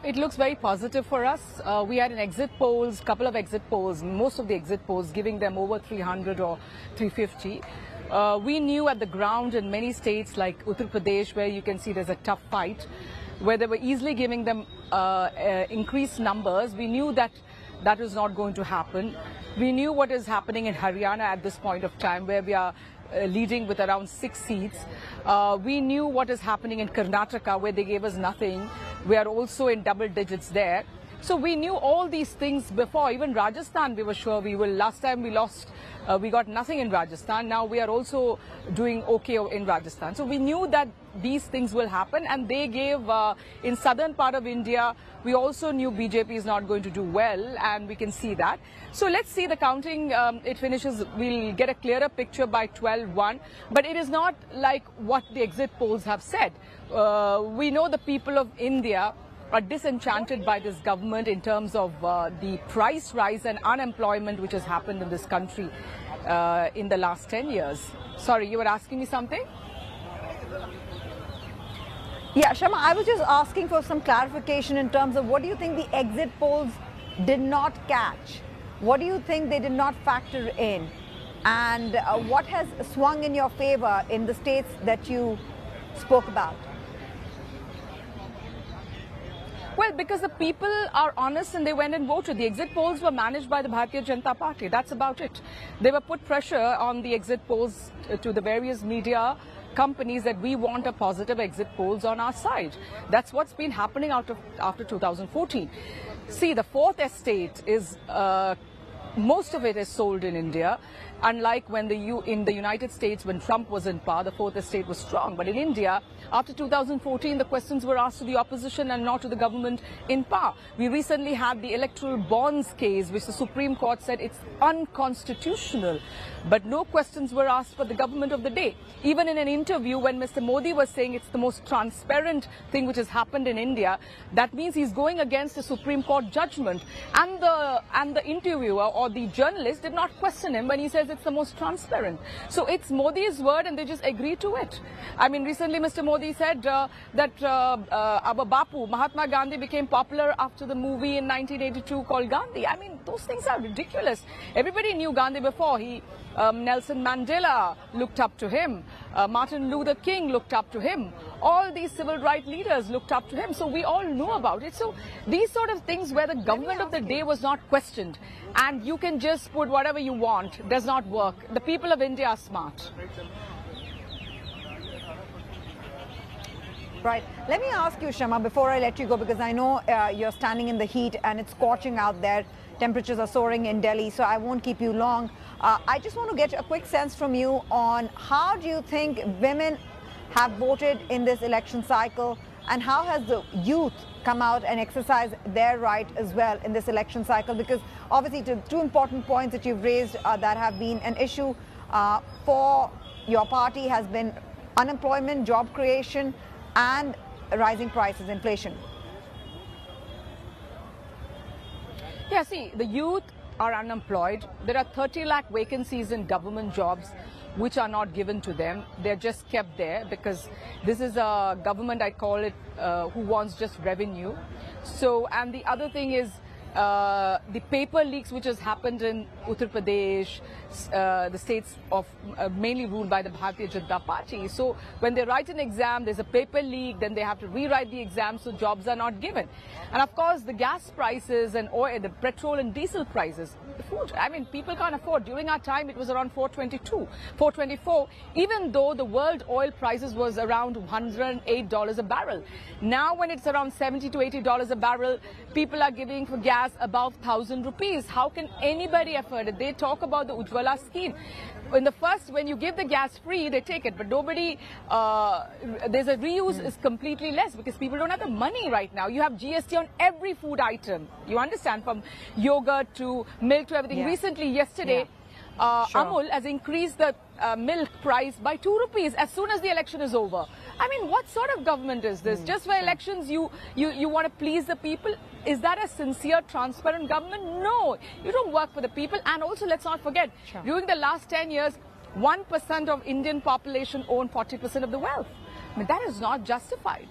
It looks very positive for us. We had couple of exit polls, most of the exit polls giving them over 300 or 350. We knew at the ground in many states like Uttar Pradesh, where you can see there's a tough fight, where they were easily giving them increased numbers. We knew that that was not going to happen. We knew what is happening in Haryana at this point of time, where we are leading with around 6 seats. We knew what is happening in Karnataka, where they gave us nothing. We are also in double digits there. So we knew all these things before. Even Rajasthan, we were sure we will. Last time we lost, we got nothing in Rajasthan. Now we are also doing okay in Rajasthan. So we knew that these things will happen, and they gave, in southern part of India, we also knew BJP is not going to do well, and we can see that. So let's see the counting, it finishes, we'll get a clearer picture by 12-1, but it is not like what the exit polls have said. We know the people of India are disenchanted by this government in terms of the price rise and unemployment which has happened in this country in the last 10 years. Sorry, you were asking me something? Yeah, Shama, I was just asking for some clarification in terms of what do you think the exit polls did not catch? What do you think they did not factor in? And what has swung in your favor in the states that you spoke about? Well, because the people are honest and they went and voted. The exit polls were managed by the Bharatiya Janata Party. That's about it. They were put pressure on the exit polls to the various media companies that we want a positive exit polls on our side. That's what's been happening after 2014. See, the fourth estate is, most of it is sold in India. Unlike when in the United States, when Trump was in power, the fourth estate was strong. But in India, after 2014, the questions were asked to the opposition and not to the government in power. We recently had the electoral bonds case, which the Supreme Court said it's unconstitutional. But no questions were asked for the government of the day. Even in an interview, when Mr. Modi was saying it's the most transparent thing which has happened in India, that means he's going against the Supreme Court judgment. And the interviewer or the journalist did not question him when he says it's the most transparent. So it's Modi's word and they just agree to it. I mean, recently Mr. Modi said that our Bapu, Mahatma Gandhi, became popular after the movie in 1982 called Gandhi. I mean, those things are ridiculous. Everybody knew Gandhi before. Nelson Mandela looked up to him. Martin Luther King looked up to him. All these civil rights leaders looked up to him. So we all know about it. So these sort of things where the government of the day was not questioned and you can just put whatever you want does not work. The people of India are smart. Right. Let me ask you, Shama, before I let you go, because I know you're standing in the heat and it's scorching out there. Temperatures are soaring in Delhi, so I won't keep you long. I just want to get a quick sense from you on how do you think women have voted in this election cycle, and how has the youth come out and exercise their right as well in this election cycle? Because obviously two important points that you've raised that have been an issue for your party has been unemployment, job creation, and rising prices, inflation. Yeah, see, the youth are unemployed. There are 30 lakh vacancies in government jobs which are not given to them. They're just kept there because this is a government, I call it, who wants just revenue. So, and the other thing is the paper leaks which has happened in Uttar Pradesh, the states of mainly ruled by the Bharatiya Janata Party. So when they write an exam, there's a paper leak, then they have to rewrite the exam, so jobs are not given. And of course, the gas prices and oil, the petrol and diesel prices, the food, I mean, people can't afford. During our time, it was around 422, 424, even though the world oil prices was around $108 a barrel. Now, when it's around $70 to $80 a barrel, people are giving for gas above 1,000 rupees. How can anybody afford it? They talk about the Ujjwala scheme. When you give the gas free, they take it, but nobody, there's a reuse is completely less because people don't have the money right now. You have GST on every food item. You understand, from yogurt to milk to everything. Yeah. Recently, yesterday, Sure. Amul has increased the milk price by 2 rupees as soon as the election is over. I mean, what sort of government is this? Just for elections, you want to please the people? Is that a sincere, transparent government? No, you don't work for the people. And also, let's not forget, during the last 10 years, 1% of Indian population owned 40% of the wealth. I mean, that is not justified.